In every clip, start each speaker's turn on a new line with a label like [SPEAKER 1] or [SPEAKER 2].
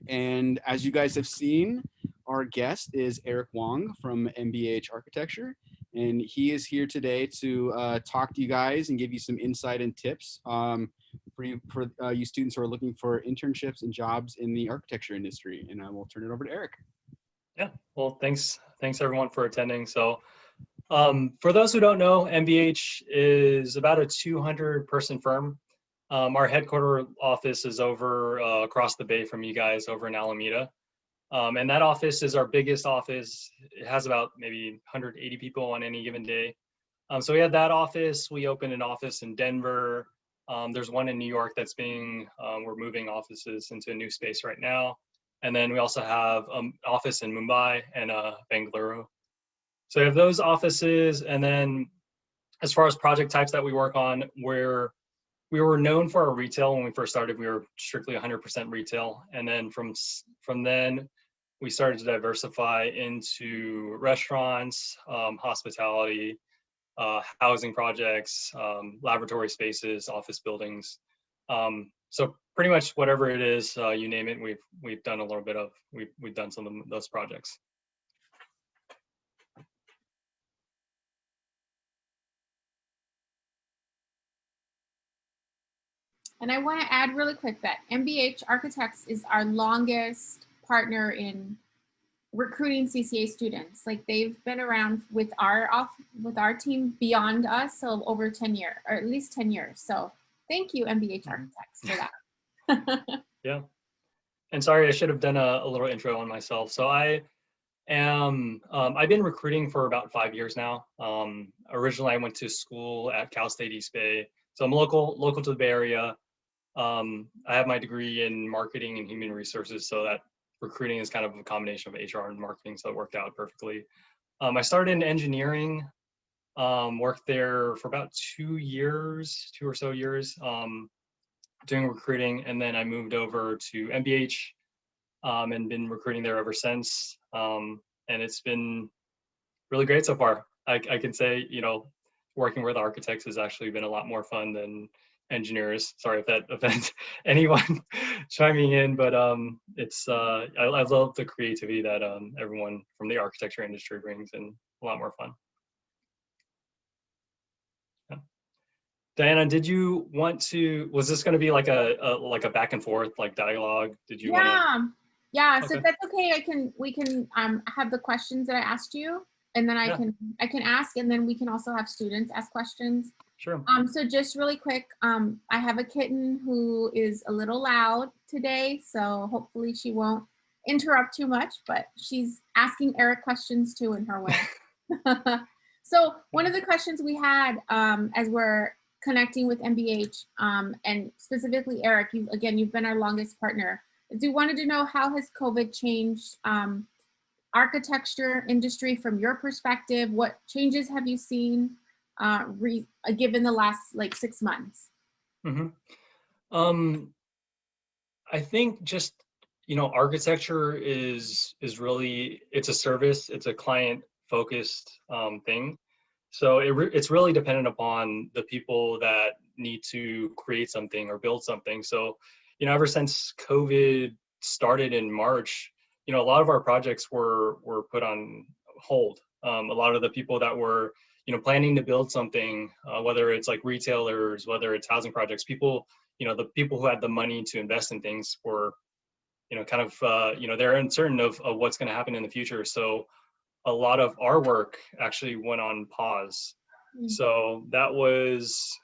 [SPEAKER 1] And as you guys have seen, our guest is Erik Wong from MBH Architecture. And he is here today to talk to you guys and give you some insight and tips for you students who are looking for internships and jobs in the architecture industry. And I will turn it over to Erik.
[SPEAKER 2] Yeah, well, thanks everyone for attending. So for those who don't know, MBH is about a 200-person firm. Our headquarter office is over across the bay from you guys over in Alameda. And that office is our biggest office. It has about maybe 180 people on any given day. So we had that office. We opened an office in Denver. There's one in New York that's we're moving offices into a new space right now. And then we also have an office in Mumbai and Bengaluru. So we have those offices. And then as far as project types that we work on, we were known for our retail when we first started. We were strictly 100% retail. And then from then, we started to diversify into restaurants, hospitality, housing projects, laboratory spaces, office buildings. So pretty much whatever it is, you name it, we've done a little bit of, we've done some of those projects.
[SPEAKER 3] And I want to add really quick that MBH Architects is our longest partner in recruiting CCA students. Like they've been around with our team beyond us, so over 10 years, or at least 10 years. So thank you, MBH Architects, for that.
[SPEAKER 2] Yeah. And sorry, I should have done a little intro on myself. So I've been recruiting for about 5 years now. Originally, I went to school at Cal State East Bay. So I'm local to the Bay Area. I have my degree in marketing and human resources, so that recruiting is kind of a combination of HR and marketing, so it worked out perfectly. I started in engineering, worked there for about 2 or so years, doing recruiting, and then I moved over to MBH and been recruiting there ever since. And it's been really great so far. I can say, working with architects has actually been a lot more fun than engineers. Sorry if that offends anyone chiming in, but it's I love the creativity that everyone from the architecture industry brings, and a lot more fun. Yeah. Diana, did you want to? Was this going to be like a back and forth like dialogue? Did you?
[SPEAKER 3] Yeah.
[SPEAKER 2] Okay.
[SPEAKER 3] So if that's okay, we can have the questions that I asked you, and then I can ask, and then we can also have students ask questions.
[SPEAKER 2] Sure.
[SPEAKER 3] So just really quick, I have a kitten who is a little loud today, so hopefully she won't interrupt too much, but she's asking Erik questions too in her way. So one of the questions we had as we're connecting with MBH, and specifically Erik, you've been our longest partner, is we wanted to know how has COVID changed architecture industry from your perspective? What changes have you seen given the last 6 months?
[SPEAKER 2] Mm-hmm. I think just architecture is really, it's a service, it's a client focused thing. So it's really dependent upon the people that need to create something or build something. So ever since COVID started in March, a lot of our projects were put on hold. A lot of the people that were planning to build something, whether it's like retailers, whether it's housing projects, people, the people who had the money to invest in things were, they're uncertain of what's going to happen in the future. So a lot of our work actually went on pause. Mm-hmm. So that was,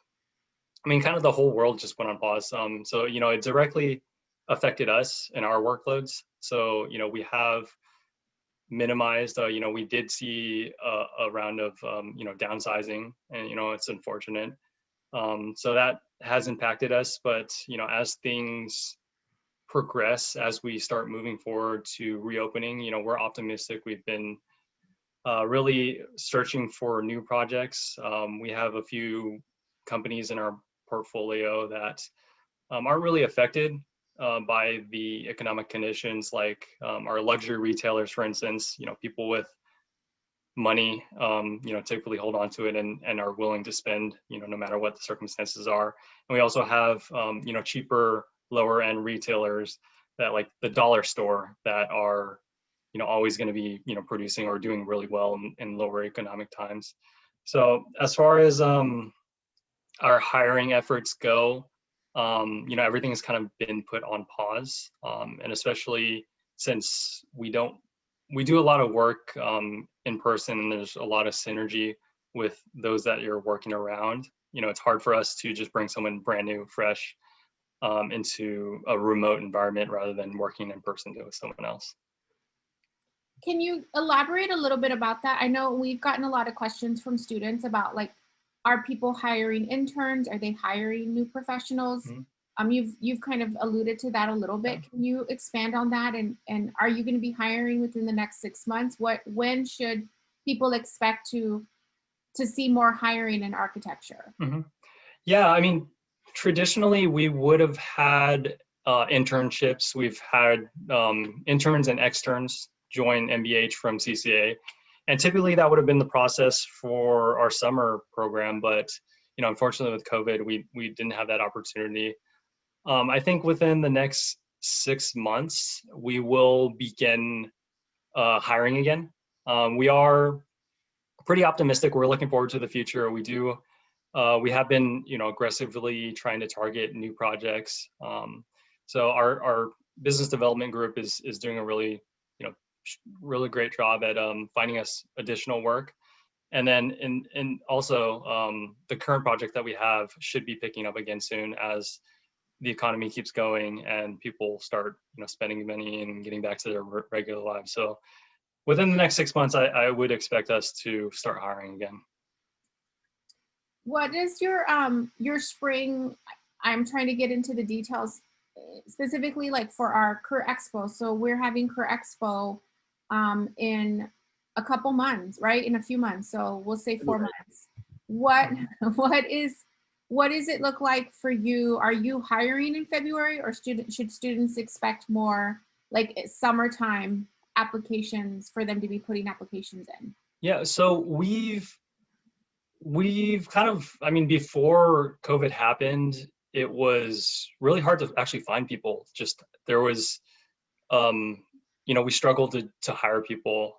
[SPEAKER 2] kind of the whole world just went on pause. So, it directly affected us and our workloads. So, we have minimized, we did see a round of, downsizing, and, it's unfortunate. So that has impacted us, but, as things progress, as we start moving forward to reopening, we're optimistic. We've been really searching for new projects. We have a few companies in our portfolio that aren't really affected by the economic conditions, like our luxury retailers, for instance. People with money, typically hold on to it and are willing to spend, no matter what the circumstances are. And we also have, cheaper, lower end retailers like the dollar store that are, always going to be, producing or doing really well in lower economic times. So as far as our hiring efforts go, everything has kind of been put on pause, and especially since we do a lot of work in person, and there's a lot of synergy with those that you're working around. It's hard for us to just bring someone brand new, fresh, into a remote environment rather than working in person with someone else.
[SPEAKER 3] Can you elaborate a little bit about that? I know we've gotten a lot of questions from students about, like, are people hiring interns? Are they hiring new professionals?
[SPEAKER 2] Mm-hmm.
[SPEAKER 3] You've kind of alluded to that a little bit.
[SPEAKER 2] Yeah.
[SPEAKER 3] Can you expand on that? And are you going to be hiring within the next 6 months? When should people expect to see more hiring in architecture?
[SPEAKER 2] Mm-hmm. Yeah, I mean, traditionally we would have had internships. We've had interns and externs join MBH from CCA. And typically that would have been the process for our summer program, but unfortunately with COVID, we didn't have that opportunity. I think within the next 6 months, we will begin hiring again. We are pretty optimistic. We're looking forward to the future. We have been, aggressively trying to target new projects. So our business development group is doing a really, really great job at finding us additional work. And then and also the current project that we have should be picking up again soon as the economy keeps going and people start, spending money and getting back to their regular lives. So within the next 6 months, I would expect us to start hiring again.
[SPEAKER 3] What is your spring? I'm trying to get into the details specifically, like for our Career Expo. So we're having Career Expo in a couple months, right? In a few months. So we'll say 4 months. What does it look like for you? Are you hiring in February, or should students expect more like summertime applications for them to be putting applications in?
[SPEAKER 2] Yeah, so we've kind of, I mean, before COVID happened, it was really hard to actually find people. Just there was, we struggled to hire people.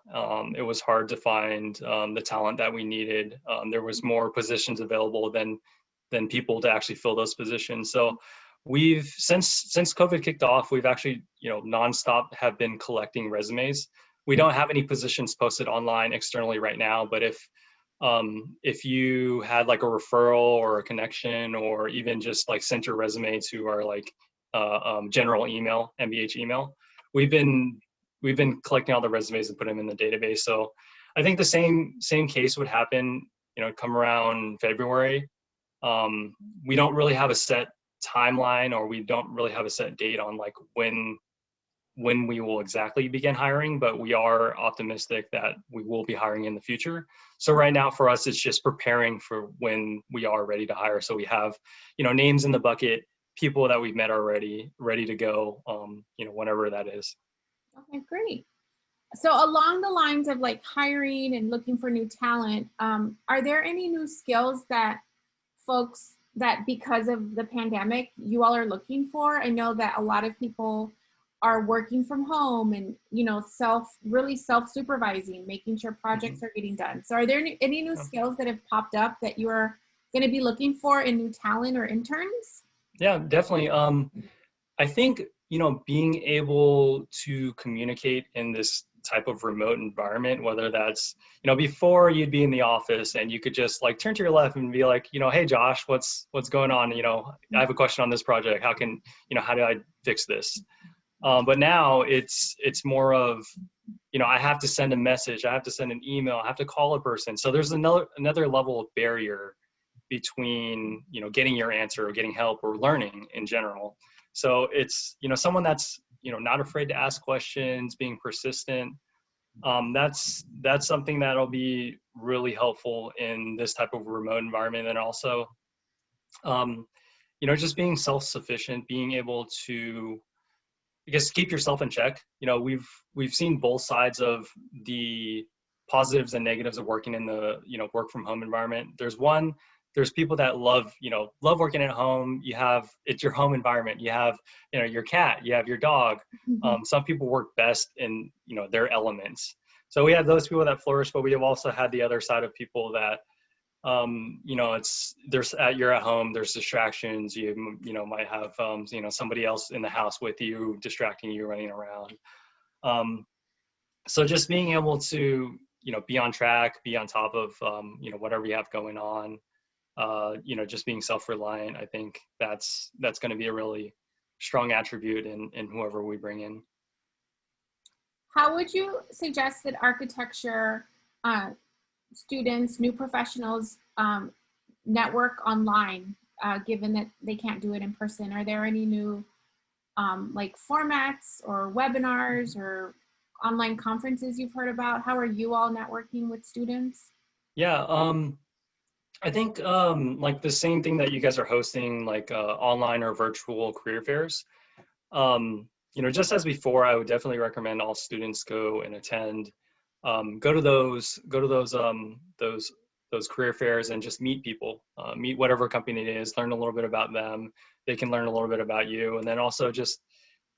[SPEAKER 2] It was hard to find the talent that we needed. There was more positions available than people to actually fill those positions. So we've, since COVID kicked off, we've actually, nonstop have been collecting resumes. We don't have any positions posted online externally right now, but if you had like a referral or a connection, or even just like sent your resume to our like general email, MBH email, we've been collecting all the resumes and put them in the database. So I think the same case would happen, come around February. We don't really have a set timeline, or we don't really have a set date on like when we will exactly begin hiring, but we are optimistic that we will be hiring in the future. So right now for us, it's just preparing for when we are ready to hire. So we have, names in the bucket, people that we've met already, ready to go, whenever that is.
[SPEAKER 3] Okay, great. So along the lines of like hiring and looking for new talent, are there any new skills that folks that because of the pandemic you all are looking for? I know that a lot of people are working from home and, really self-supervising, making sure projects are getting done. So are there any new skills that have popped up that you're going to be looking for in new talent or interns?
[SPEAKER 2] Yeah, definitely. I think, being able to communicate in this type of remote environment, whether that's, before you'd be in the office and you could just like turn to your left and be like, hey, Josh, what's going on? I have a question on this project. How do I fix this? But now it's more of, I have to send a message, I have to send an email, I have to call a person. So there's another level of barrier between, getting your answer or getting help or learning in general. So it's, someone that's, not afraid to ask questions, being persistent. That's something that'll be really helpful in this type of remote environment. And also, just being self-sufficient, being able to, I guess, keep yourself in check. We've seen both sides of the positives and negatives of working in the, work from home environment. There's one there's people that love working at home. It's your home environment. You have, your cat, you have your dog. Some people work best in, their elements. So we have those people that flourish, but we have also had the other side of people that, you're at home, there's distractions. You might have, somebody else in the house with you, distracting you, running around. So just being able to, be on track, be on top of, whatever you have going on, just being self-reliant. I think that's going to be a really strong attribute in whoever we bring in.
[SPEAKER 3] How would you suggest that architecture students, new professionals, network online, given that they can't do it in person? Are there any new like formats or webinars or online conferences you've heard about? How are you all networking with students?
[SPEAKER 2] Yeah, I think like the same thing that you guys are hosting, like online or virtual career fairs. Just as before, I would definitely recommend all students go and attend. Go to those career fairs and just meet people, meet whatever company it is, learn a little bit about them. They can learn a little bit about you, and then also just,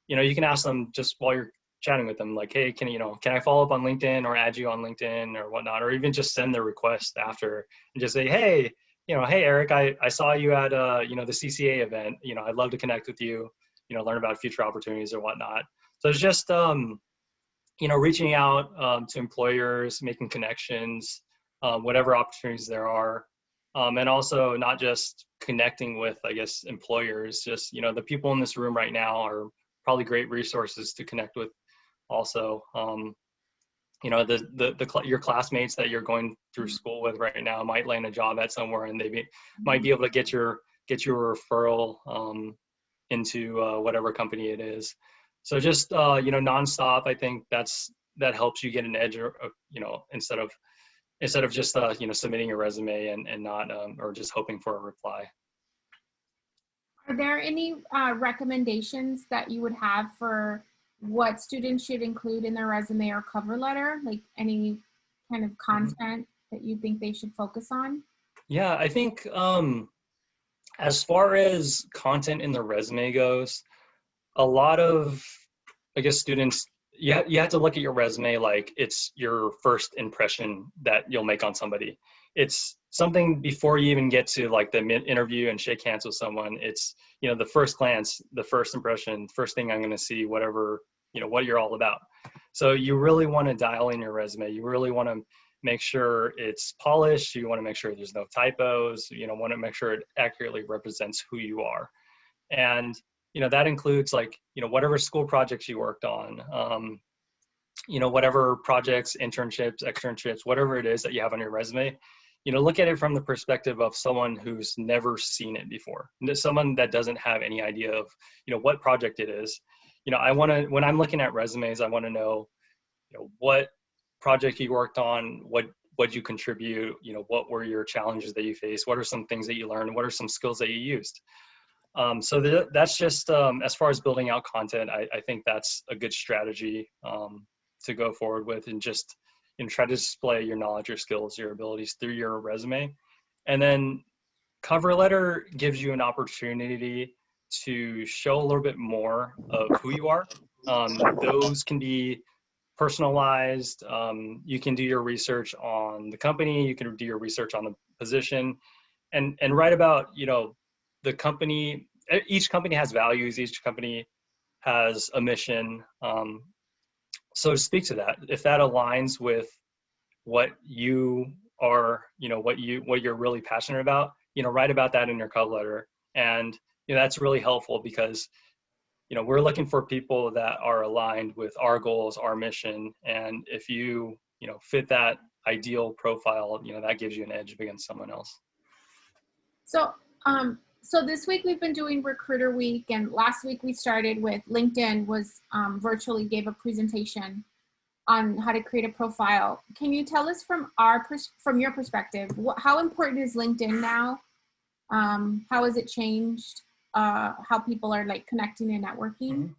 [SPEAKER 2] you can ask them just while you're chatting with them, like, hey, can I follow up on LinkedIn or add you on LinkedIn or whatnot, or even just send the request after and just say, hey, hey, Eric, I saw you at, the CCA event. I'd love to connect with you, learn about future opportunities or whatnot. So it's just, reaching out to employers, making connections, whatever opportunities there are. And also not just connecting with, I guess, employers, just, the people in this room right now are probably great resources to connect with also. Your classmates that you're going through school with right now might land a job at somewhere, and they might be able to get your referral into whatever company it is. So just nonstop, I think that helps you get an edge, or instead of just submitting your resume and not or just hoping for a reply.
[SPEAKER 3] Are there any recommendations that you would have for what students should include in their resume or cover letter? Like any kind of content that you think they should focus on?
[SPEAKER 2] Yeah, I think as far as content in the resume goes, a lot of, I guess, students, you have to look at your resume like it's your first impression that you'll make on somebody. It's something before you even get to like the interview and shake hands with someone. It's, the first glance, the first impression, first thing I'm going to see, whatever, what you're all about. So you really want to dial in your resume. You really want to make sure it's polished. You want to make sure there's no typos. Want to make sure it accurately represents who you are. And that includes like, whatever school projects you worked on, whatever projects, internships, externships, whatever it is that you have on your resume, look at it from the perspective of someone who's never seen it before, someone that doesn't have any idea of, what project it is. When I'm looking at resumes, I want to know, what project you worked on, what you contribute, what were your challenges that you faced, what are some things that you learned, what are some skills that you used. So that's just, as far as building out content, I think that's a good strategy to go forward with, and just try to display your knowledge, your skills, your abilities through your resume. And then cover letter gives you an opportunity to show a little bit more of who you are. Those can be personalized. You can do your research on the company, you can do your research on the position, and write about, the company. Each company has values, each company has a mission. So speak to that. If that aligns with what you are, what you're really passionate about, write about that in your cover letter. And that's really helpful because we're looking for people that are aligned with our goals, our mission. And if you fit that ideal profile, that gives you an edge against someone else.
[SPEAKER 3] So this week we've been doing Recruiter Week, and last week we started with LinkedIn was virtually gave a presentation on how to create a profile. Can you tell us from your perspective, how important is LinkedIn now? How has it changed how people are like connecting and networking?
[SPEAKER 2] Mm-hmm.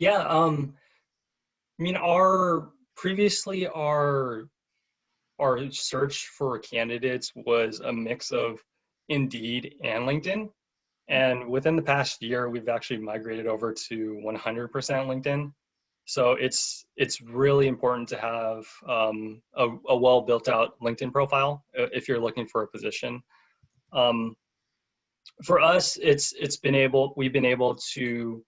[SPEAKER 2] Yeah, I mean, our our search for candidates was a mix of Indeed and LinkedIn. And within the past year, we've actually migrated over to 100% LinkedIn. So it's really important to have a well built out LinkedIn profile if you're looking for a position. For us, we've been able to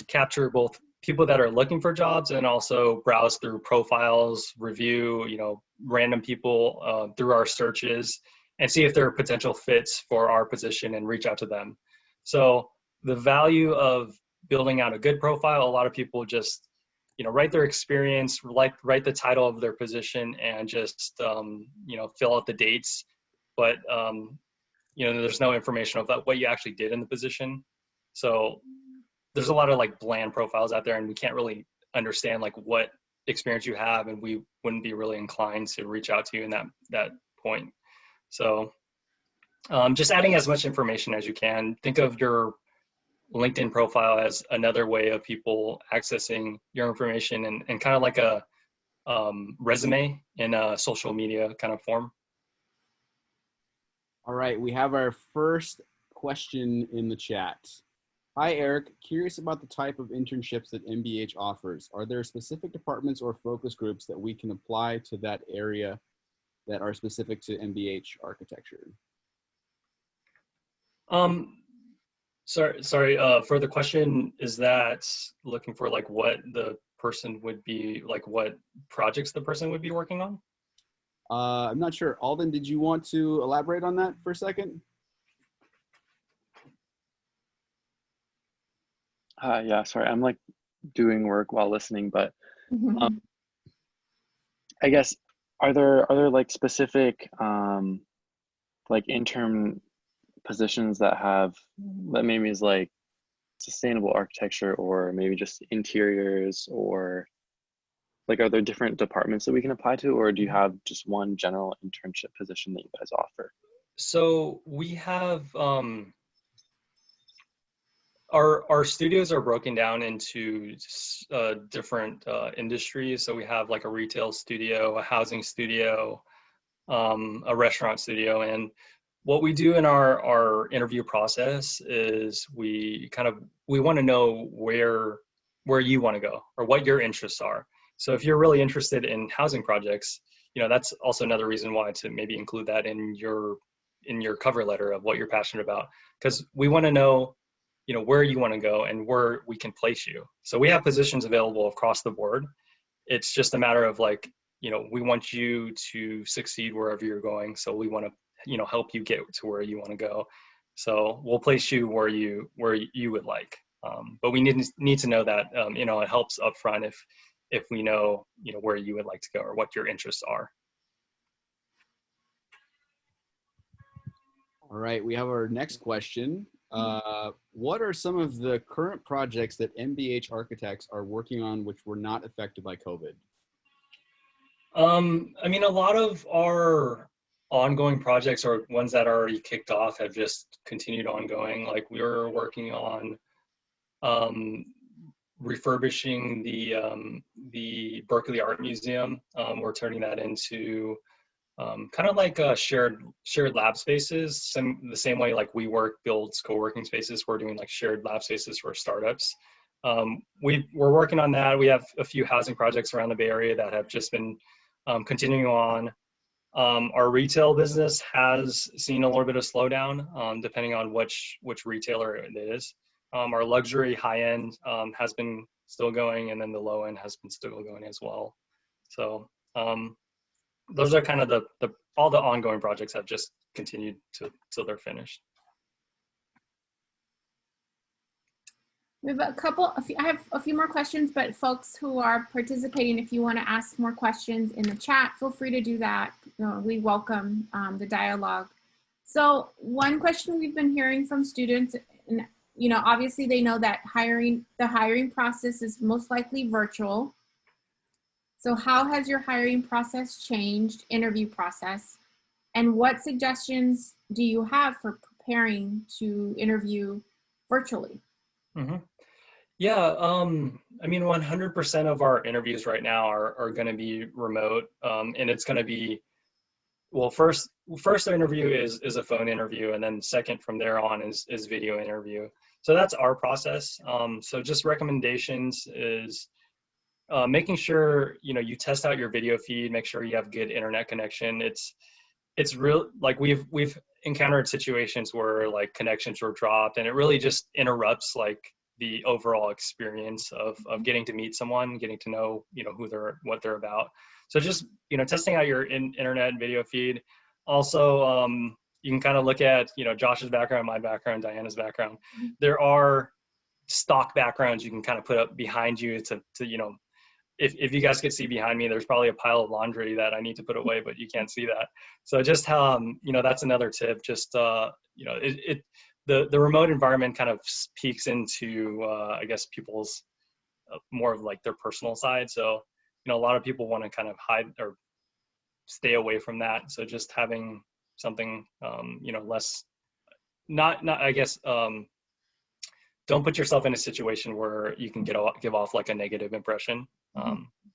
[SPEAKER 2] capture both people that are looking for jobs and also browse through profiles, review, random people through our searches and see if there are potential fits for our position and reach out to them. So the value of building out a good profile, a lot of people just, write their experience, write the title of their position and just, fill out the dates. But, there's no information about what you actually did in the position. So there's a lot of like bland profiles out there and we can't really understand like what experience you have, and we wouldn't be really inclined to reach out to you in that point. So just adding as much information as you can. Think of your LinkedIn profile as another way of people accessing your information and kind of like a resume in a social media kind of form.
[SPEAKER 1] All right, we have our first question in the chat. Hi, Erik. Curious about the type of internships that MBH offers. Are there specific departments or focus groups that we can apply to that area that are specific to MBH architecture?
[SPEAKER 2] Sorry. For the question, is that looking for like what the person would be, like what projects the person would be working on?
[SPEAKER 1] I'm not sure. Alden, did you want to elaborate on that for a second?
[SPEAKER 4] Yeah, sorry, I'm like doing work while listening, but I guess are there like specific like intern positions that maybe is like sustainable architecture or maybe just interiors, or like are there different departments that we can apply to, or do you have just one general internship position that you guys offer?
[SPEAKER 2] So we have our studios are broken down into different industries. So we have like a retail studio, a housing studio, a restaurant studio. And what we do in our interview process is we want to know where you want to go or what your interests are. So if you're really interested in housing projects, that's also another reason why to maybe include that in your cover letter of what you're passionate about, because we want to know where you want to go and where we can place you. So we have positions available across the board. It's just a matter of like, we want you to succeed wherever you're going. So we want to, help you get to where you want to go. So we'll place you where you would like. But we need to know that, it helps upfront if we know, where you would like to go or what your interests are.
[SPEAKER 1] All right, we have our next question. What are some of the current projects that MBH Architects are working on which were not affected by COVID?
[SPEAKER 2] I mean, a lot of our ongoing projects or ones that are already kicked off have just continued ongoing. Like we were working on refurbishing the Berkeley Art Museum. We're turning that into kind of like shared lab spaces, the same way like WeWork builds co-working spaces. We're doing like shared lab spaces for startups. We're working on that. We have a few housing projects around the Bay Area that have just been continuing on. Our retail business has seen a little bit of slowdown depending on which retailer it is. Our luxury high-end has been still going, and then the low-end has been still going as well. So those are kind of all the ongoing projects have just continued till they're finished.
[SPEAKER 3] We have I have a few more questions, but folks who are participating, if you want to ask more questions in the chat, feel free to do that. We welcome the dialogue. So one question we've been hearing from students, and obviously they know that the hiring process is most likely virtual. So how has your hiring process changed, interview process, and what suggestions do you have for preparing to interview virtually?
[SPEAKER 2] Mm-hmm. Yeah, I mean, 100% of our interviews right now are going to be remote, and it's going to be well, first interview is a phone interview, and then second from there on is video interview. So that's our process. So just recommendations is making sure, you know, you test out your video feed, make sure you have good internet connection. It's real, like we've encountered situations where like connections were dropped, and it really just interrupts like the overall experience of getting to meet someone, getting to know, you know, what they're about. So just, you know, testing out your internet and video feed. Also, you can kind of look at, you know, Josh's background, my background, Diana's background. There are stock backgrounds you can kind of put up behind you to you know, if you guys could see behind me, there's probably a pile of laundry that I need to put away, but you can't see that. So just, you know, that's another tip. Just, you know, the remote environment kind of peeks into, I guess, people's more of like their personal side. So, you know, a lot of people want to kind of hide or stay away from that. So just having something, you know, less, not, I guess, don't put yourself in a situation where you can give off like a negative impression.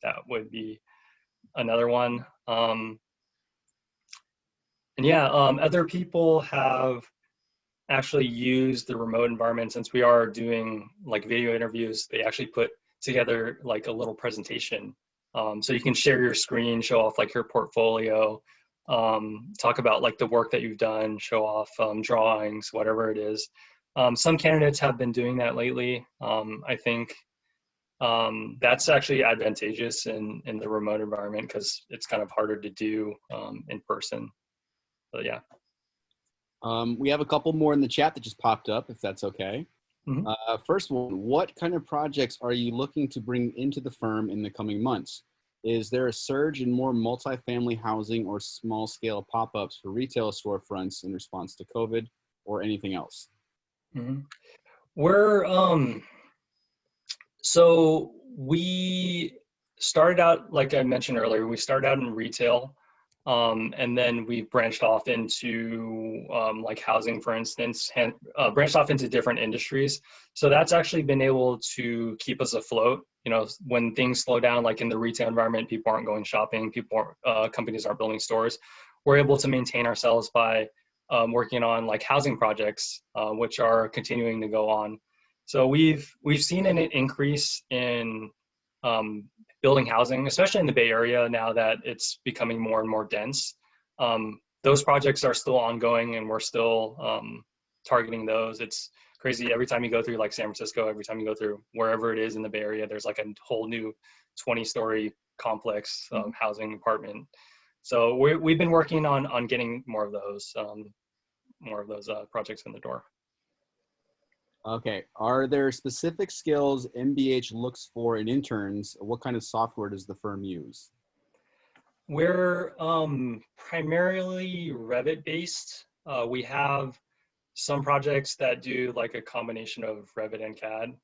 [SPEAKER 2] That would be another one. And yeah, other people have actually used the remote environment. Since we are doing like video interviews, they actually put together like a little presentation. So you can share your screen, show off like your portfolio, talk about like the work that you've done, show off drawings, whatever it is. Some candidates have been doing that lately. I think that's actually advantageous in the remote environment because it's kind of harder to do in person. But yeah.
[SPEAKER 1] We have a couple more in the chat that just popped up, if that's okay.
[SPEAKER 2] Mhm.
[SPEAKER 1] First one, what kind of projects are you looking to bring into the firm in the coming months? Is there a surge in more multifamily housing or small scale pop-ups for retail storefronts in response to COVID or anything else?
[SPEAKER 2] Mhm. We're, so we started out, like I mentioned earlier, we started out in retail, and then we branched off into like housing, for instance, and branched off into different industries. So that's actually been able to keep us afloat. You know, when things slow down, like in the retail environment, people aren't going shopping, companies aren't building stores. We're able to maintain ourselves by working on like housing projects, which are continuing to go on. So we've seen an increase in building housing, especially in the Bay Area now that it's becoming more and more dense. Those projects are still ongoing, and we're still targeting those. It's crazy. Every time you go through like San Francisco, every time you go through wherever it is in the Bay Area, there's like a whole new 20-story complex housing apartment. So we've been working on getting more of those projects in the door.
[SPEAKER 1] Okay, are there specific skills MBH looks for in interns? What kind of software does the firm use?
[SPEAKER 2] We're primarily Revit based. We have some projects that do like a combination of Revit and CAD,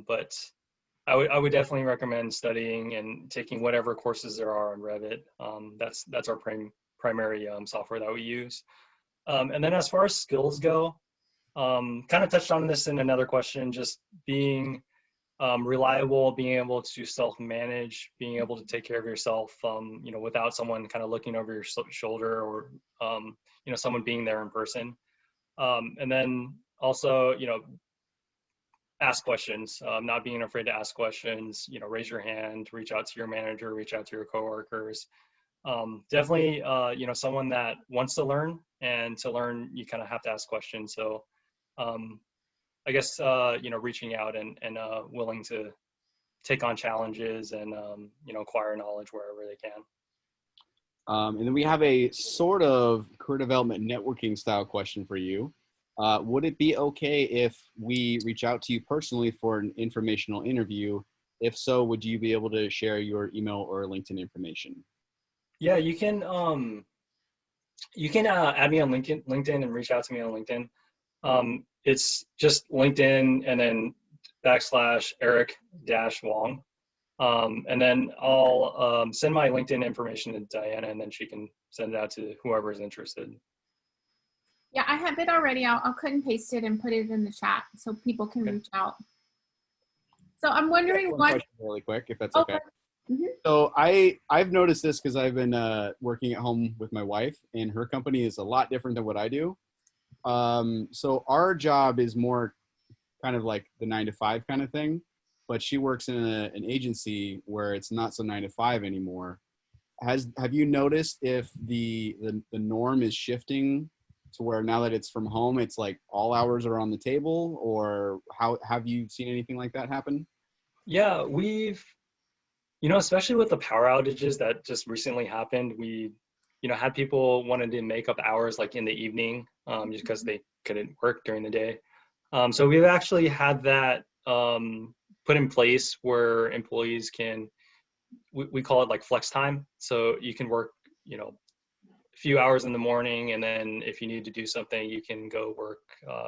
[SPEAKER 2] but I would definitely recommend studying and taking whatever courses there are on Revit. That's our primary software that we use. And then as far as skills go, kind of touched on this in another question, just being reliable, being able to self-manage, being able to take care of yourself, you know, without someone kind of looking over your shoulder or, you know, someone being there in person. And then also, you know, ask questions, not being afraid to ask questions, you know, raise your hand, reach out to your manager, reach out to your coworkers. Definitely, you know, someone that wants to learn, and to learn, you kind of have to ask questions. So I guess, you know, reaching out and willing to take on challenges and, you know, acquire knowledge wherever they can.
[SPEAKER 1] And then we have a sort of career development networking style question for you. Would it be okay if we reach out to you personally for an informational interview? If so, would you be able to share your email or LinkedIn information?
[SPEAKER 2] Yeah, you can add me on LinkedIn and reach out to me on LinkedIn. It's just LinkedIn and then /Erik-Wong. And then I'll send my LinkedIn information to Diana, and then she can send it out to whoever is interested.
[SPEAKER 3] Yeah, I have it already. I'll cut and paste it and put it in the chat so people can reach out. So I'm wondering
[SPEAKER 1] One
[SPEAKER 3] what.
[SPEAKER 1] question really quick, if that's okay. So I've noticed this because I've been working at home with my wife, and her company is a lot different than what I do. So our job is more kind of like the 9 to 5 kind of thing, but she works in an agency where it's not so 9 to 5 anymore. Have you noticed if the norm is shifting to where now that it's from home, it's like all hours are on the table, or how have you seen anything like that happen?
[SPEAKER 2] Yeah, we've, especially with the power outages that just recently happened, we, had people wanted to make up hours like in the evening, just because they couldn't work during the day. So we've actually had that put in place where employees can, we call it like flex time. So you can work, a few hours in the morning, and then if you need to do something, you can go work,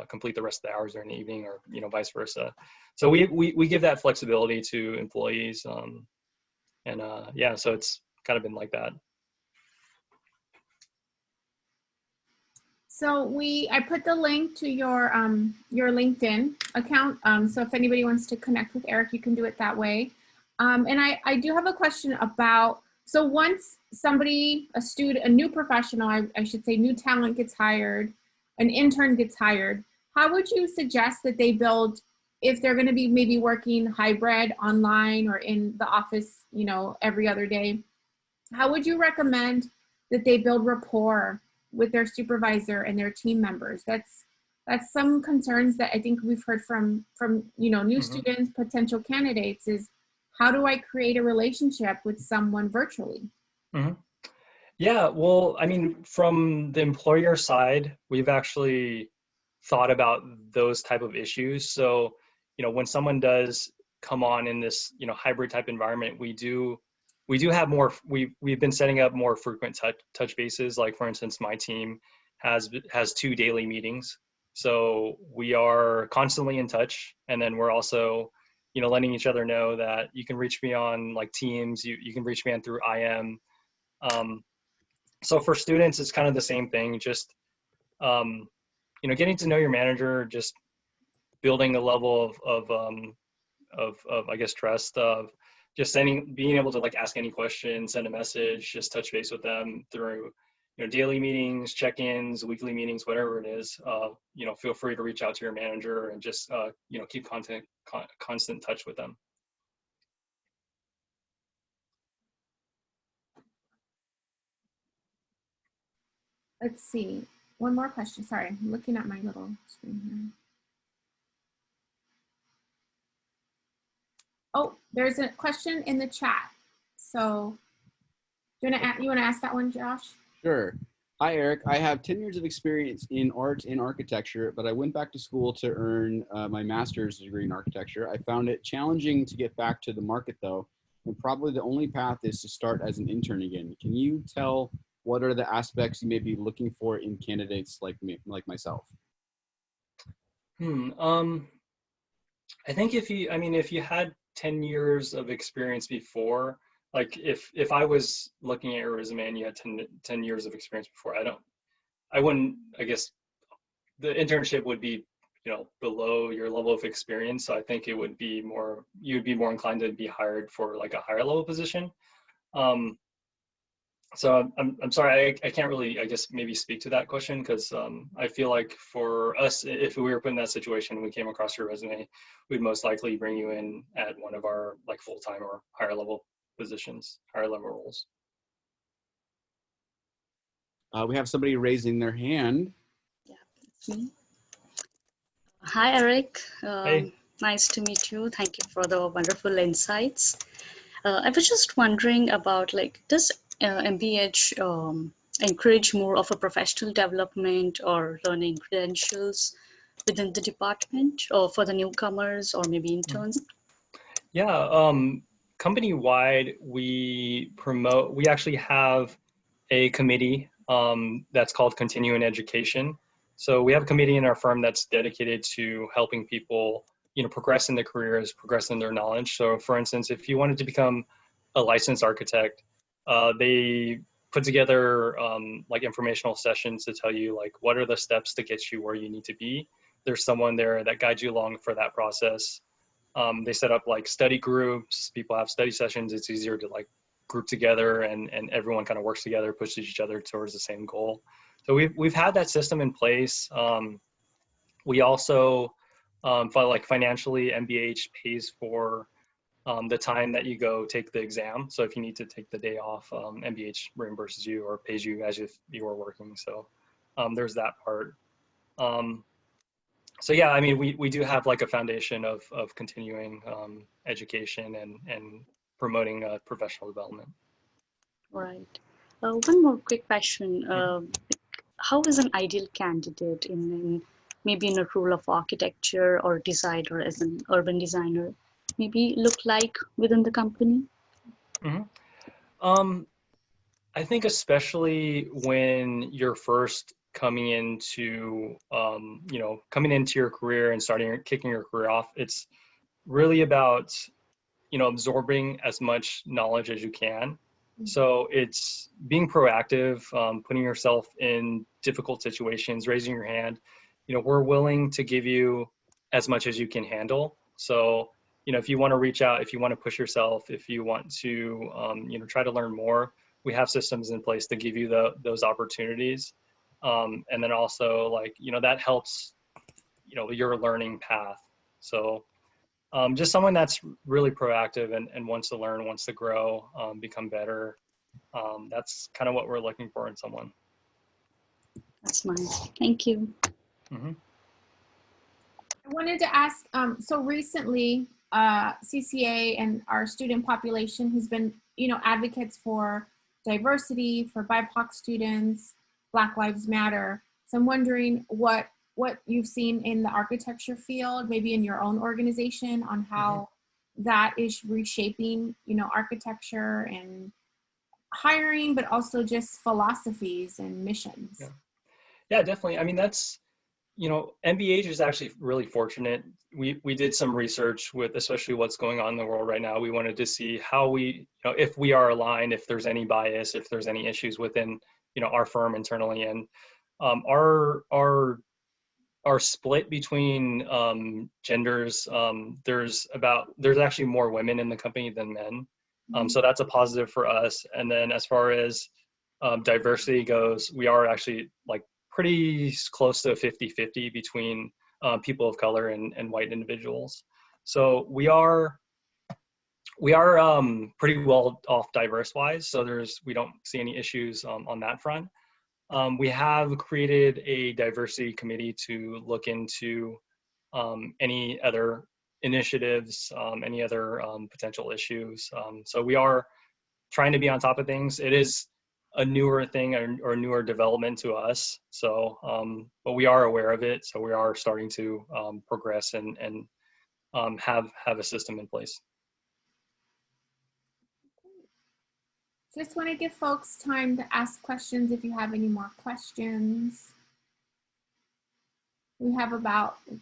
[SPEAKER 2] complete the rest of the hours during the evening, or vice versa. So we give that flexibility to employees, and yeah, so it's kind of been like that.
[SPEAKER 3] So I put the link to your LinkedIn account. So if anybody wants to connect with Erik, you can do it that way. And I do have a question about, so once somebody, a student, a new professional, I should say new talent gets hired, an intern gets hired, how would you suggest that they build, if they're going to be maybe working hybrid online or in the office, every other day, how would you recommend that they build rapport with their supervisor and their team members? That's some concerns that I think we've heard from new students, potential candidates, is how do I create a relationship with someone virtually?
[SPEAKER 2] Yeah, well, I mean, from the employer side, we've actually thought about those type of issues. So, when someone does come on in this, hybrid type environment, we do have more, we've been setting up more frequent touch bases. Like, for instance, my team has 2 daily meetings. So we are constantly in touch. And then we're also, letting each other know that you can reach me on like Teams, you can reach me on through IM. So for students, it's kind of the same thing, just, getting to know your manager, just building a level of I guess, trust, of just being able to like ask any question, send a message, just touch base with them through, daily meetings, check-ins, weekly meetings, whatever it is. Feel free to reach out to your manager and just, keep constant touch with them.
[SPEAKER 3] Let's see. One more question. Sorry, I'm looking at my little screen here. Oh, there's a question in the chat. So you want to ask that one, Josh?
[SPEAKER 1] Sure. Hi, Erik. I have 10 years of experience in art and architecture, but I went back to school to earn my master's degree in architecture. I found it challenging to get back to the market, though, and probably the only path is to start as an intern again. Can you tell what are the aspects you may be looking for in candidates like me, like myself?
[SPEAKER 2] I think if you had 10 years of experience before, like if I was looking at your resume and you had 10 years of experience before, I wouldn't, I guess the internship would be, below your level of experience. So I think it would be more, you'd be more inclined to be hired for like a higher level position. So I'm sorry, I can't really, I guess, maybe speak to that question, because I feel like for us, if we were put in that situation and we came across your resume, we'd most likely bring you in at one of our like full-time or higher level positions, higher level roles.
[SPEAKER 1] We have somebody raising their hand.
[SPEAKER 5] Yeah, it's me. Hi, Erik.
[SPEAKER 2] Hey.
[SPEAKER 5] Nice to meet you. Thank you for the wonderful insights. I was just wondering about, like, does MBH encourage more of a professional development or learning credentials within the department, or for the newcomers or maybe interns?
[SPEAKER 2] Yeah, company-wide, we actually have a committee that's called Continuing Education. So we have a committee in our firm that's dedicated to helping people, progress in their careers, progress in their knowledge. So for instance, if you wanted to become a licensed architect, they put together like informational sessions to tell you like what are the steps to get you where you need to be. There's someone there that guides you along for that process. They set up like study groups. People have study sessions. It's easier to like group together, and everyone kind of works together, pushes each other towards the same goal. So we've had that system in place. We also like financially, MBH pays for the time that you go take the exam. So if you need to take the day off, MBH reimburses you or pays you as if you were working. So there's that part. So yeah, I mean, we do have like a foundation of continuing education and promoting professional development.
[SPEAKER 5] Right. One more quick question. How is an ideal candidate in maybe in a role of architecture or designer, as an urban designer, maybe look like within the company?
[SPEAKER 2] I think especially when you're first coming into, coming into your career and kicking your career off, it's really about, absorbing as much knowledge as you can. So it's being proactive, putting yourself in difficult situations, raising your hand. We're willing to give you as much as you can handle. So, if you want to reach out, if you want to push yourself, if you want to, try to learn more, we have systems in place to give you those opportunities. And then also like, that helps, your learning path. So just someone that's really proactive and wants to learn, wants to grow, become better. That's kind of what we're looking for in someone.
[SPEAKER 5] That's nice. Thank you.
[SPEAKER 2] Mm-hmm.
[SPEAKER 3] I wanted to ask, so recently, CCA and our student population has been, advocates for diversity, for BIPOC students, Black Lives Matter. So I'm wondering what you've seen in the architecture field, maybe in your own organization, on how that is reshaping, architecture and hiring, but also just philosophies and missions.
[SPEAKER 2] Yeah, definitely. I mean, that's, MBH is actually really fortunate. We did some research with especially what's going on in the world right now. We wanted to see how we, if we are aligned, if there's any bias, if there's any issues within, our firm internally. And our split between genders, there's actually more women in the company than men. So that's a positive for us. And then as far as diversity goes, we are actually like pretty close to 50-50 between people of color and white individuals. So we are pretty well off diverse wise. So we don't see any issues on that front. We have created a diversity committee to look into any other initiatives, any other potential issues. So we are trying to be on top of things. It is a newer thing or newer development to us. So, but we are aware of it. So we are starting to progress and have a system in place.
[SPEAKER 3] Just want to give folks time to ask questions if you have any more questions. We have about a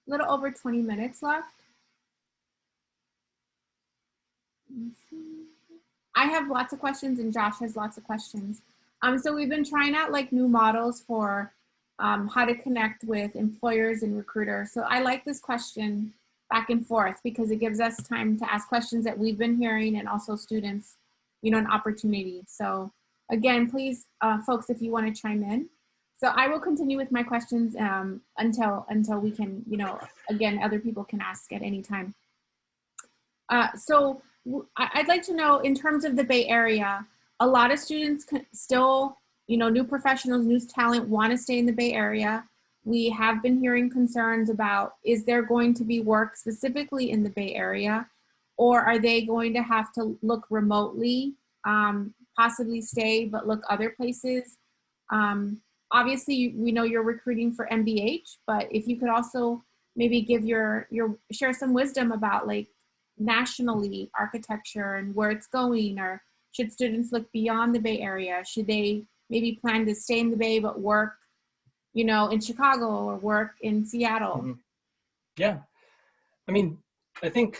[SPEAKER 3] little over 20 minutes left. I have lots of questions and Josh has lots of questions. So we've been trying out like new models for how to connect with employers and recruiters. So I like this question back and forth because it gives us time to ask questions that we've been hearing and also students, an opportunity. So again, please, folks, if you want to chime in. So I will continue with my questions until we can, again, other people can ask at any time. So I'd like to know, in terms of the Bay Area, a lot of students still, new professionals, new talent want to stay in the Bay Area. We have been hearing concerns about, is there going to be work specifically in the Bay Area, or are they going to have to look remotely, possibly stay, but look other places? Obviously, we know you're recruiting for MBH, but if you could also maybe give share some wisdom about like nationally architecture and where it's going, or should students look beyond the Bay Area? Should they maybe plan to stay in the Bay but work, in Chicago or work in Seattle?
[SPEAKER 2] Mm-hmm. Yeah, I mean, I think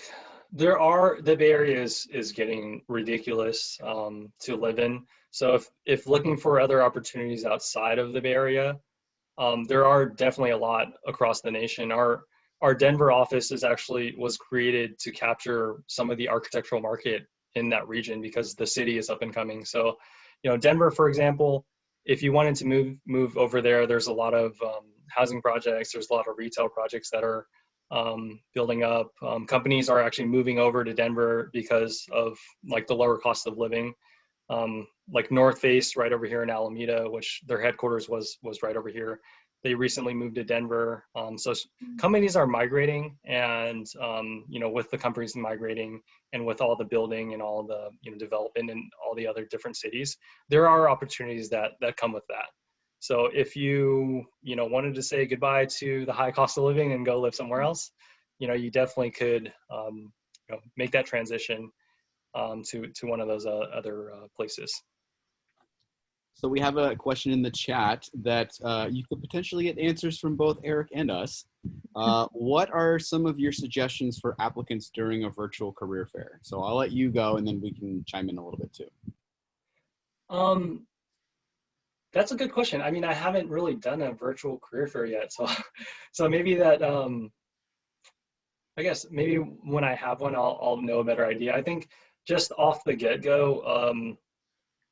[SPEAKER 2] the Bay Area is getting ridiculous to live in. So if looking for other opportunities outside of the Bay Area, there are definitely a lot across the nation. our Denver office was created to capture some of the architectural market in that region because the city is up and coming. So, Denver, for example, if you wanted to move over there, there's a lot of housing projects. There's a lot of retail projects that are building up. Companies are actually moving over to Denver because of like the lower cost of living. Like North Face right over here in Alameda, which their headquarters was right over here. They recently moved to Denver. So companies are migrating, and with the companies migrating and with all the building and all the development in all the other different cities, there are opportunities that come with that. So if you wanted to say goodbye to the high cost of living and go live somewhere else, you definitely could make that transition to one of those other places.
[SPEAKER 1] So we have a question in the chat that you could potentially get answers from both Erik and us. What are some of your suggestions for applicants during a virtual career fair? So I'll let you go, and then we can chime in a little bit too.
[SPEAKER 2] That's a good question. I mean, I haven't really done a virtual career fair yet, so maybe that I guess maybe when I have one, I'll know a better idea. I think just off the get-go,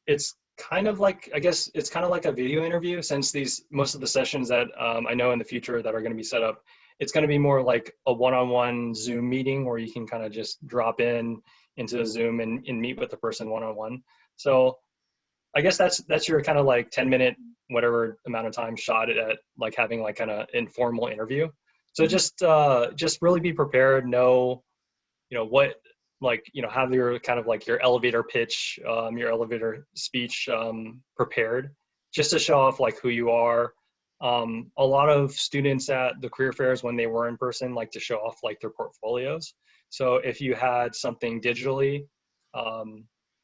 [SPEAKER 2] it's kind of like, I guess it's kind of like a video interview, since most of the sessions that I know in the future that are going to be set up, it's going to be more like a one-on-one Zoom meeting where you can kind of just drop into a Zoom and meet with the person one-on-one. So I guess that's your kind of like 10-minute, whatever amount of time shot at like having like kind of informal interview. So just really be prepared, what, like, have your kind of like your elevator pitch, your elevator speech prepared, just to show off like who you are. A lot of students at the career fairs, when they were in person, like to show off like their portfolios. So if you had something digitally,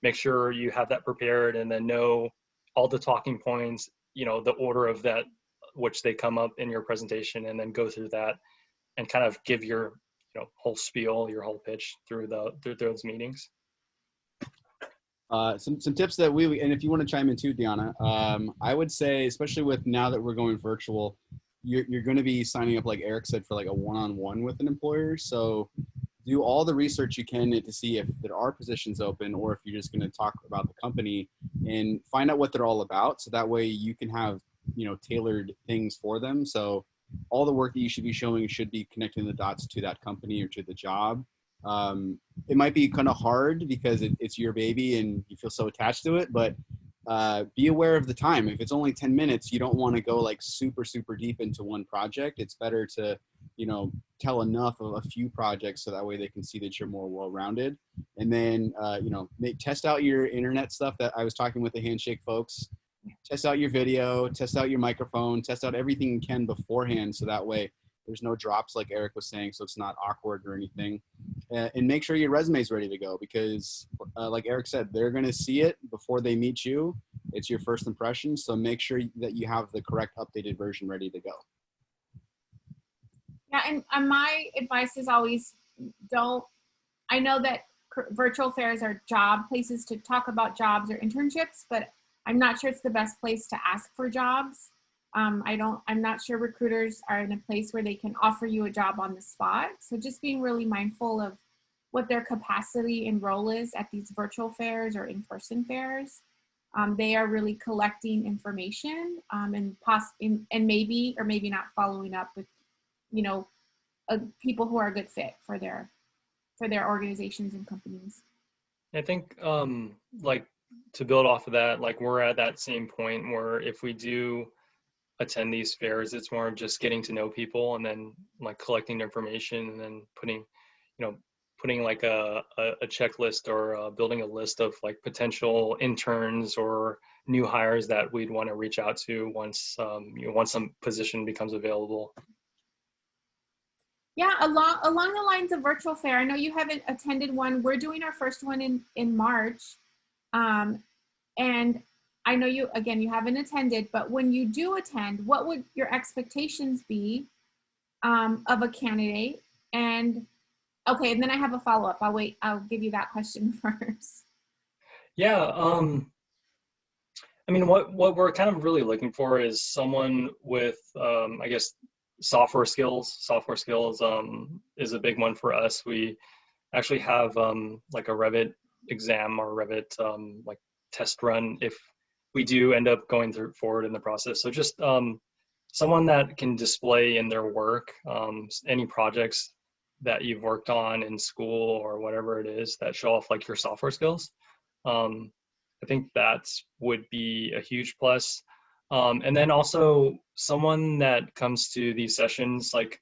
[SPEAKER 2] make sure you have that prepared, and then know all the talking points, the order of that, which they come up in your presentation, and then go through that and kind of give your whole spiel, your whole pitch through those meetings.
[SPEAKER 1] Some tips that and if you want to chime in too, Deanna, I would say, especially with now that we're going virtual, you're going to be signing up, like Erik said, for like a one-on-one with an employer. So do all the research you can to see if there are positions open, or if you're just going to talk about the company, and find out what they're all about. So that way you can have, tailored things for them. So all the work that you should be showing should be connecting the dots to that company or to the job. It might be kind of hard because it's your baby and you feel so attached to it, but be aware of the time. If it's only 10 minutes, you don't want to go like super, super deep into one project. It's better to, tell enough of a few projects so that way they can see that you're more well-rounded. And then, test out your internet stuff that I was talking with the Handshake folks. Test out your video, test out your microphone, test out everything you can beforehand, so that way there's no drops, like Erik was saying, so it's not awkward or anything. And make sure your resume is ready to go, because like Erik said, they're going to see it before they meet you. It's your first impression, so make sure that you have the correct updated version ready to go.
[SPEAKER 3] Yeah, and my advice is always I know that virtual fairs are job places to talk about jobs or internships, but I'm not sure it's the best place to ask for jobs. I'm not sure recruiters are in a place where they can offer you a job on the spot. So just being really mindful of what their capacity and role is at these virtual fairs or in-person fairs. They are really collecting information and maybe or maybe not following up with, people who are a good fit for their organizations and companies.
[SPEAKER 2] I think like to build off of that, like we're at that same point where if we do attend these fairs, it's more of just getting to know people, and then like collecting information, and then putting like a checklist, or building a list of like potential interns or new hires that we'd want to reach out to once some position becomes available.
[SPEAKER 3] Yeah, along the lines of virtual fair, I know you haven't attended one. We're doing our first one in March. And I know you haven't attended, but when you do attend, what would your expectations be of a candidate? And okay, and then I have a follow-up. I'll give you that question first.
[SPEAKER 2] Yeah, I mean, what we're kind of really looking for is someone with, I guess, software skills. Software skills is a big one for us. We actually have like a Revit exam or Revit like test run if we do end up going forward in the process. So just someone that can display in their work any projects that you've worked on in school or whatever it is that show off like your software skills. I think that would be a huge plus. And then also someone that comes to these sessions like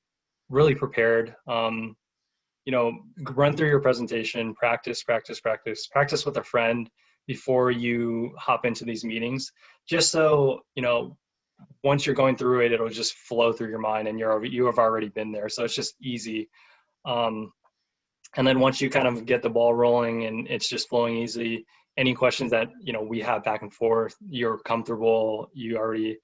[SPEAKER 2] really prepared, you know, run through your presentation, practice with a friend before you hop into these meetings, just so, you know, once you're going through it, it'll just flow through your mind and you have already been there. So it's just easy. And then once you kind of get the ball rolling and it's just flowing easy, any questions that, you know, we have back and forth, you're comfortable, you already,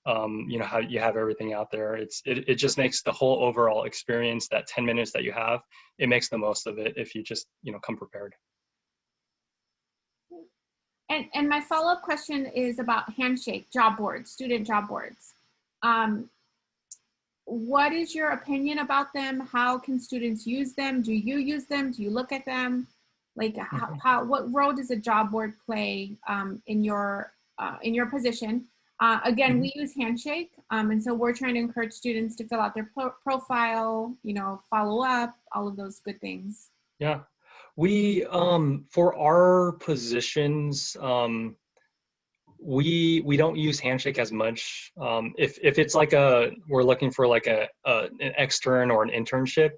[SPEAKER 2] you know, how you have everything out there. It just makes the whole overall experience, that 10 minutes that you have, it makes the most of it if you just, you know, come prepared.
[SPEAKER 3] And my follow-up question is about Handshake job boards, student job boards. What is your opinion about them? How can students use them? Do you use them? Do you look at them? Like what role does a job board play in your position? Again, we use Handshake, and so we're trying to encourage students to fill out their profile, you know, follow up, all of those good things.
[SPEAKER 2] Yeah, we for our positions, we don't use Handshake as much. If it's like we're looking for like an extern or an internship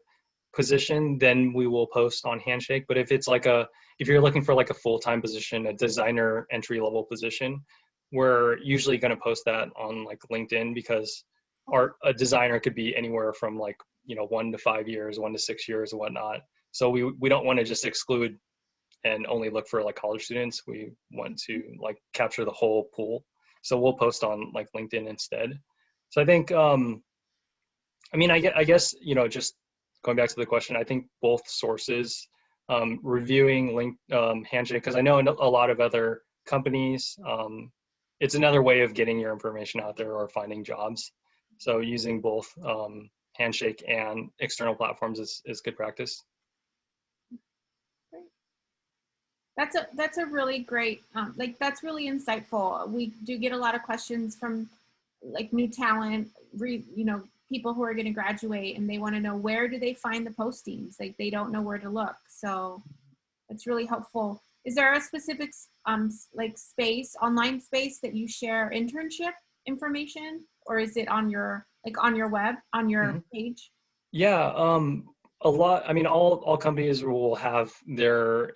[SPEAKER 2] position, then we will post on Handshake. But if it's like if you're looking for like a full-time position, a designer entry-level position, we're usually going to post that on like LinkedIn, because a designer could be anywhere from like, you know, 1 to 5 years, 1 to 6 years and whatnot. So we don't want to just exclude and only look for like college students. We want to like capture the whole pool. So we'll post on like LinkedIn instead. So I think, I mean, I guess, you know, just going back to the question, I think both sources, reviewing Handshake, because I know a lot of other companies, it's another way of getting your information out there or finding jobs. So using both Handshake and external platforms is good practice.
[SPEAKER 3] That's a really great, like that's really insightful. We do get a lot of questions from like new talent, you know, people who are going to graduate, and they want to know, where do they find the postings? Like they don't know where to look. So it's really helpful. Is there a specific like online space that you share internship information, or is it on your web, on your page?
[SPEAKER 2] Yeah, a lot. I mean, all companies will have their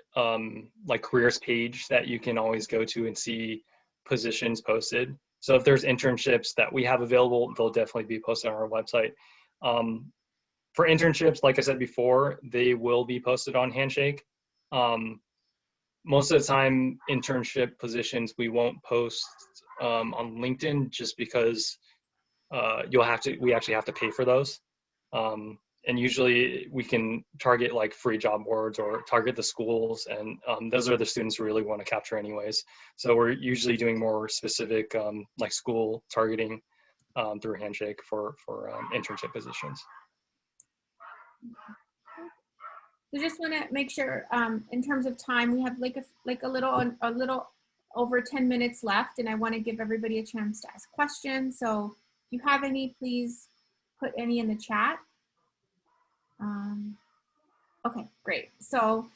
[SPEAKER 2] like careers page that you can always go to and see positions posted. So if there's internships that we have available, they'll definitely be posted on our website. For internships, like I said before, they will be posted on Handshake. Most of the time, internship positions we won't post on LinkedIn, just because we actually have to pay for those. And usually we can target like free job boards or target the schools, and those are the students we really want to capture anyways. So we're usually doing more specific like school targeting through Handshake for internship positions.
[SPEAKER 3] I just want to make sure in terms of time, we have a little over 10 minutes left, and I want to give everybody a chance to ask questions. So if you have any, please put any in the chat. Okay, great. So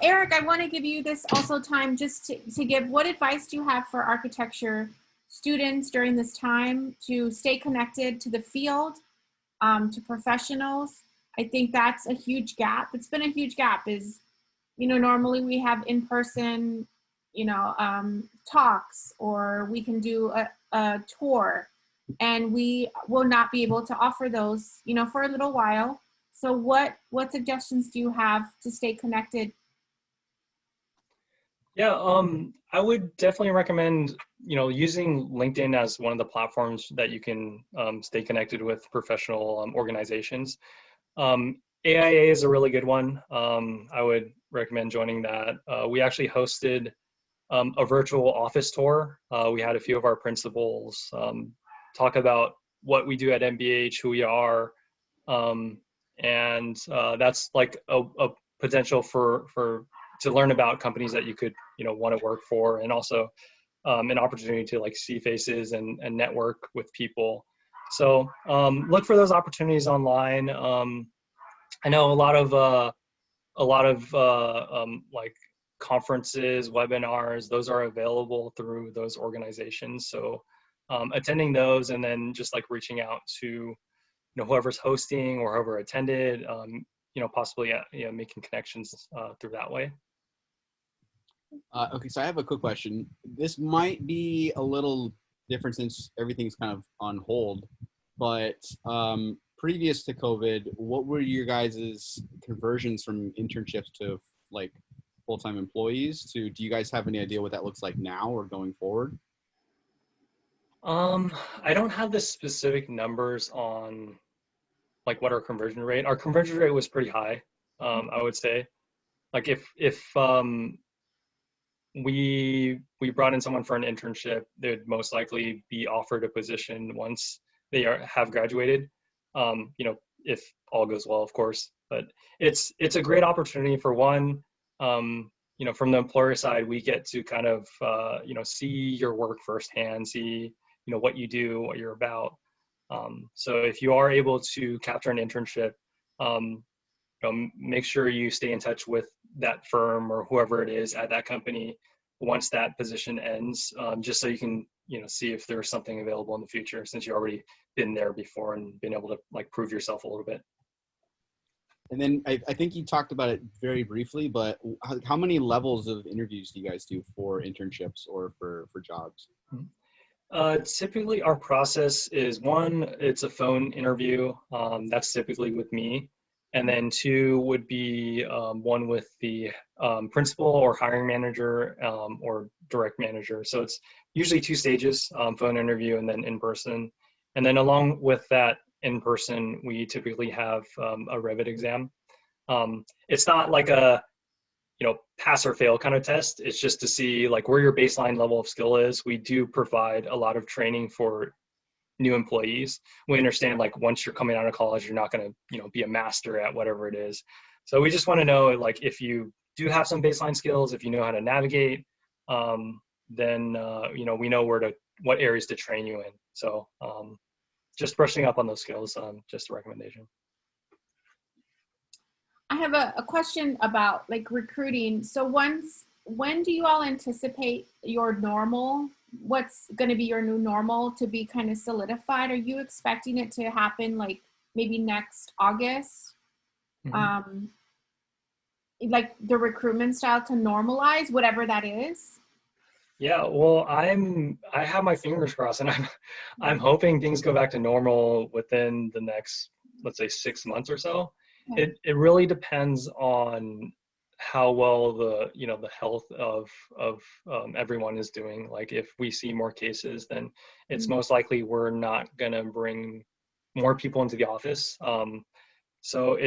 [SPEAKER 3] Erik, I want to give you this also time just to give, what advice do you have for architecture students during this time to stay connected to the field, to professionals? I think that's a huge gap. It's been a huge gap. Is, you know, normally we have in-person, you know, talks, or we can do a tour, and we will not be able to offer those, you know, for a little while. So what suggestions do you have to stay connected?
[SPEAKER 2] Yeah, I would definitely recommend, you know, using LinkedIn as one of the platforms that you can stay connected with professional organizations. AIA is a really good one. I would recommend joining that. We actually hosted a virtual office tour. We had a few of our principals talk about what we do at MBH, who we are, and that's like a potential for to learn about companies that you could want to work for, and also an opportunity to like see faces and network with people. So look for those opportunities online. I know a lot of like conferences, webinars, those are available through those organizations. So attending those, and then just like reaching out to whoever's hosting or whoever attended, possibly making connections through that way.
[SPEAKER 1] Okay, so I have a quick question. This might be a little different since everything's kind of on hold, but previous to COVID, what were your guys' conversions from internships to like full-time employees to, do you guys have any idea what that looks like now or going forward?
[SPEAKER 2] I don't have the specific numbers on like what our conversion rate. Our conversion rate was pretty high, I would say. Like if we brought in someone for an internship, they'd most likely be offered a position once they have graduated. If all goes well, of course. But it's a great opportunity for one. From the employer side, we get to kind of see your work firsthand, see what you do, what you're about. So if you are able to capture an internship, make sure you stay in touch with that firm or whoever it is at that company once that position ends, just so you can see if there's something available in the future, since you've already been there before and been able to like prove yourself a little bit.
[SPEAKER 1] And then I think you talked about it very briefly, but how many levels of interviews do you guys do for internships or for jobs?
[SPEAKER 2] Typically our process is one, it's a phone interview. That's typically with me. And then two would be one with the principal or hiring manager or direct manager. So it's usually 2 stages, phone interview and then in person. And then along with that in person, we typically have a Revit exam. It's not like a pass or fail kind of test. It's just to see like where your baseline level of skill is. We do provide a lot of training for new employees. We understand like once you're coming out of college, you're not going to be a master at whatever it is. So we just want to know like if you do have some baseline skills, if you know how to navigate, then we know what areas to train you in. So just brushing up on those skills, just a recommendation.
[SPEAKER 3] I have a question about like recruiting. So when do you all anticipate your normal, what's going to be your new normal to be kind of solidified? Are you expecting it to happen like maybe next August? Mm-hmm. Like the recruitment style to normalize, whatever that is?
[SPEAKER 2] Yeah, well, I have my fingers crossed, and I'm hoping things go back to normal within the next, let's say, 6 months or so. Okay. It really depends on how well the health of everyone is doing. Like if we see more cases, then it's most likely we're not gonna bring more people into the office. So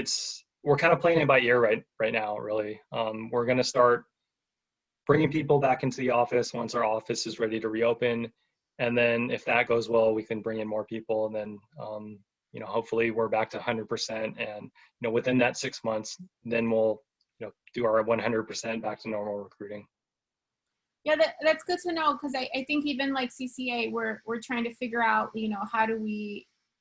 [SPEAKER 2] we're kind of playing it by ear right now, really. We're gonna start bringing people back into the office once our office is ready to reopen, and then if that goes well, we can bring in more people, and then hopefully we're back to 100%, and within that 6 months, then we'll do our 100% back to normal recruiting.
[SPEAKER 3] Yeah, that's good to know, because I think even like CCA, we're trying to figure out,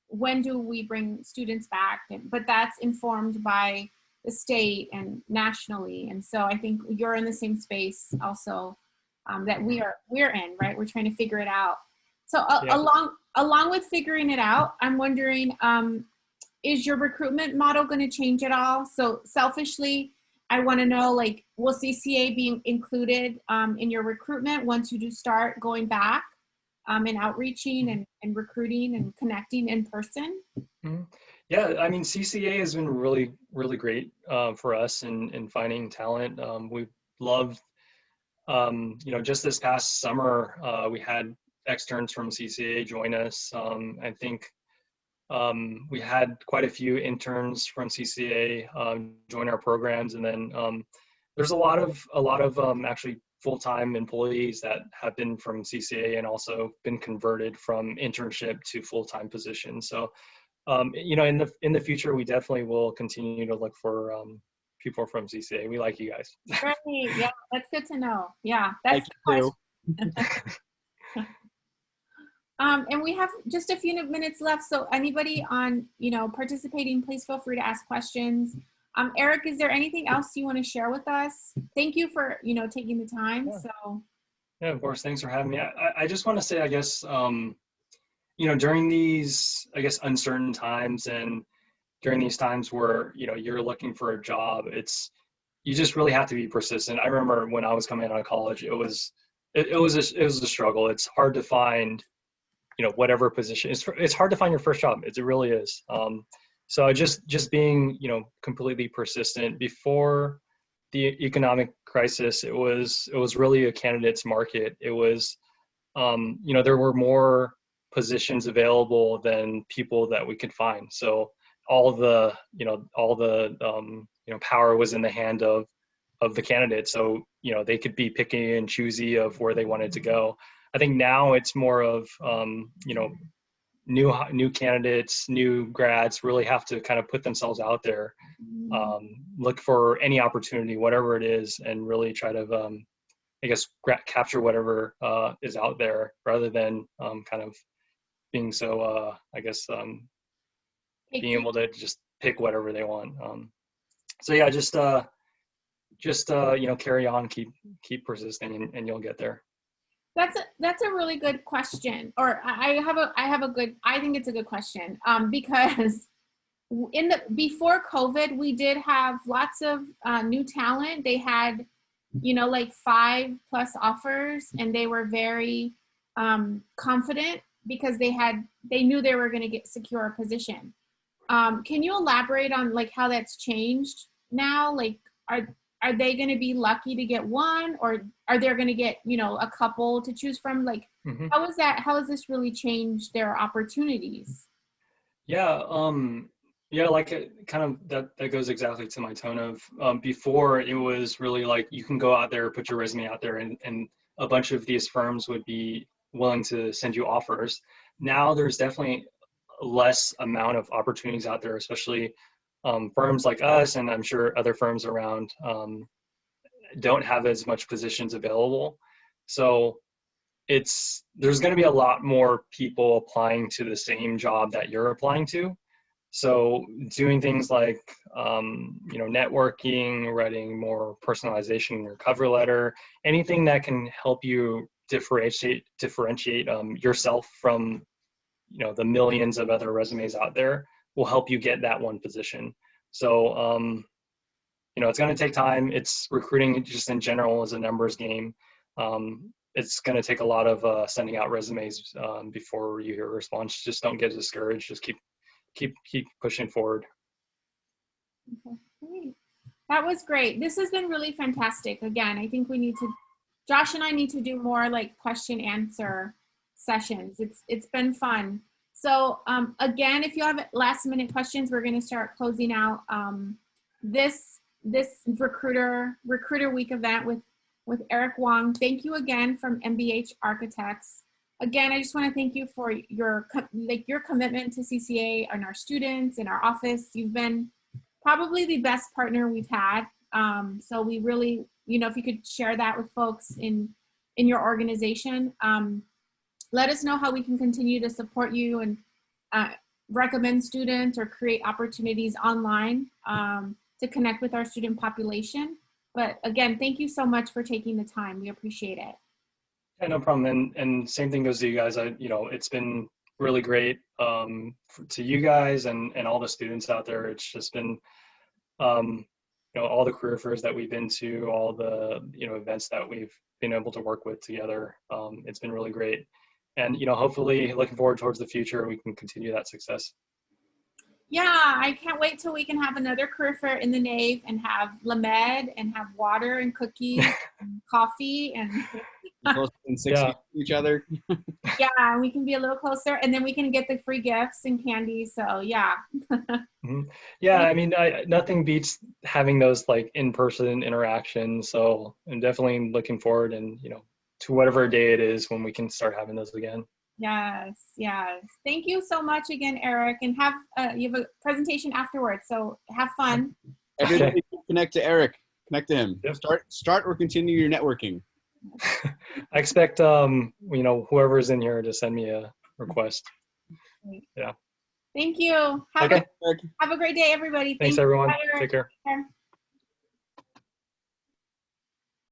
[SPEAKER 3] when do we bring students back? But that's informed by the state and nationally. And so I think you're in the same space also that we're in, right? We're trying to figure it out. So along with figuring it out, I'm wondering, is your recruitment model going to change at all? So selfishly, I want to know, like, will CCA be included in your recruitment once you do start going back and outreaching and recruiting and connecting in person?
[SPEAKER 2] Mm-hmm. Yeah, I mean, CCA has been really, really great for us in finding talent. We've loved, just this past summer, we had externs from CCA join us. I think we had quite a few interns from CCA join our programs, and then there's a lot of actually full-time employees that have been from CCA and also been converted from internship to full-time positions. So, you know, in the future, we definitely will continue to look for people from CCA. We like you guys.
[SPEAKER 3] Great. Yeah, that's good to know. Yeah, that's
[SPEAKER 1] Thank
[SPEAKER 3] the
[SPEAKER 1] you.
[SPEAKER 3] question. And we have just a few minutes left. So anybody on, you know, participating, please feel free to ask questions. Erik, is there anything else you want to share with us? Thank you for, you know, taking the time.
[SPEAKER 2] Yeah.
[SPEAKER 3] So.
[SPEAKER 2] Yeah, of course. Thanks for having me. I just want to say, I guess, you know, during these, I guess, uncertain times and during these times where, you know, you're looking for a job, you just really have to be persistent. I remember when I was coming out of college, it was a struggle. It's hard to find, you know, whatever position. It's hard to find your first job. It really is. So just being, you know, completely persistent. Before the economic crisis, it was really a candidate's market. It was, you know, there were more positions available than people that we could find. So all the power was in the hand of the candidate. So, you know, they could be picky and choosy of where they wanted to go. I think now it's more of, you know, new candidates, new grads really have to kind of put themselves out there, look for any opportunity, whatever it is, and really try to, I guess, capture whatever is out there, rather than kind of being so, I guess, being able to just pick whatever they want. So yeah, just you know, carry on, keep persisting, and you'll get there.
[SPEAKER 3] That's a really good question. Or I think it's a good question, because before COVID, we did have lots of new talent. They had, you know, like 5+ offers, and they were very confident because they knew they were going to secure a position. Can you elaborate on like how that's changed now? Like, are they going to be lucky to get one, or are they going to get, you know, a couple to choose from? Like, how has this really changed their opportunities?
[SPEAKER 2] Yeah, yeah, like kind of that goes exactly to my tone of, before it was really like you can go out there, put your resume out there, and a bunch of these firms would be willing to send you offers. Now there's definitely less amount of opportunities out there, especially firms like us, and I'm sure other firms around don't have as much positions available. So there's going to be a lot more people applying to the same job that you're applying to. So doing things like, you know, networking, writing more personalization in your cover letter, anything that can help you differentiate yourself from, you know, the millions of other resumes out there, will help you get that one position. So, you know, it's going to take time. Recruiting just in general is a numbers game. It's going to take a lot of sending out resumes before you hear a response. Just don't get discouraged. Just keep pushing forward.
[SPEAKER 3] Okay, great. That was great. This has been really fantastic. Again, I think Josh and I need to do more like question answer sessions. It's been fun. So again, if you have last minute questions, we're going to start closing out this recruiter week event with Erik Wong. Thank you again from MBH Architects. Again, I just want to thank you for your commitment to CCA and our students and our office. You've been probably the best partner we've had. So we really, you know, if you could share that with folks in your organization, let us know how we can continue to support you and recommend students or create opportunities online to connect with our student population. But again, thank you so much for taking the time. We appreciate it.
[SPEAKER 2] Yeah, no problem. And same thing goes to you guys. You know, it's been really great to you guys and all the students out there. It's just been, you know, all the career fairs that we've been to, all the, you know, events that we've been able to work with together. It's been really great. And, you know, hopefully looking forward towards the future, we can continue that success.
[SPEAKER 3] Yeah, I can't wait till we can have another career fair in the Nave and have Lamed and have water and cookies and coffee and
[SPEAKER 1] closer than 6
[SPEAKER 2] Yeah.
[SPEAKER 1] feet to each other.
[SPEAKER 3] Yeah, we can be a little closer, and then we can get the free gifts and candy. So yeah.
[SPEAKER 2] Yeah, I mean, nothing beats having those like in-person interactions. So I'm definitely looking forward, and to whatever day it is when we can start having those again.
[SPEAKER 3] Yes, yes. Thank you so much again, Erik. And have you have a presentation afterwards, so have fun.
[SPEAKER 1] Everybody connect to Erik. Connect to him.
[SPEAKER 2] Yep.
[SPEAKER 1] Start or continue your networking.
[SPEAKER 2] I expect whoever's in here to send me a request. Yeah.
[SPEAKER 3] Thank you.
[SPEAKER 2] Okay.
[SPEAKER 3] Have a great day, everybody.
[SPEAKER 2] Thanks,
[SPEAKER 3] Thank you.
[SPEAKER 2] everyone.
[SPEAKER 3] Bye, Erik.
[SPEAKER 2] Take care.
[SPEAKER 3] Take care.